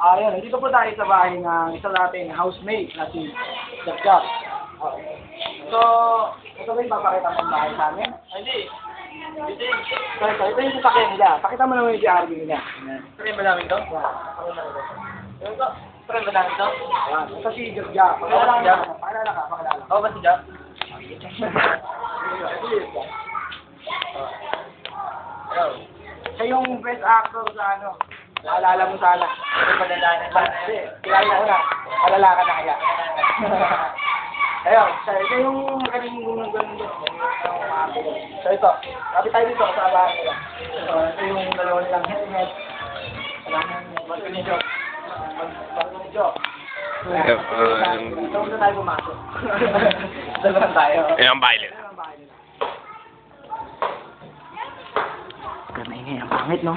Ayun, dito po tayo sa bahay ng isa nating housemate na si Jack. Okay. So, ito ba yung papakita mo ang bahay sa amin? Hindi. Hindi. Ito yung sasakyan nila. Pakita mo naman yung RV nila. Tren ba namin to? Ano to? Tren ba namin to? Ayan. Ito si Jack. Pakilala ka. Oo ba si Jack? Siya yung best actor sa ano. Naalala mo sana. Ano ba nalaman? Hindi, kilala ko na. Alala ka na kaya. Ayun, ito yung magaling ganun doon. So ito, kapit tayo dito sa bahay nila. So ito yung dalawa nilang helmet. Bago ni Joe. Ito muna tayo pumasok. Dalawan tayo. Ayan ang bahay nila. Ayan ang bahay nila. Ang pangit, no?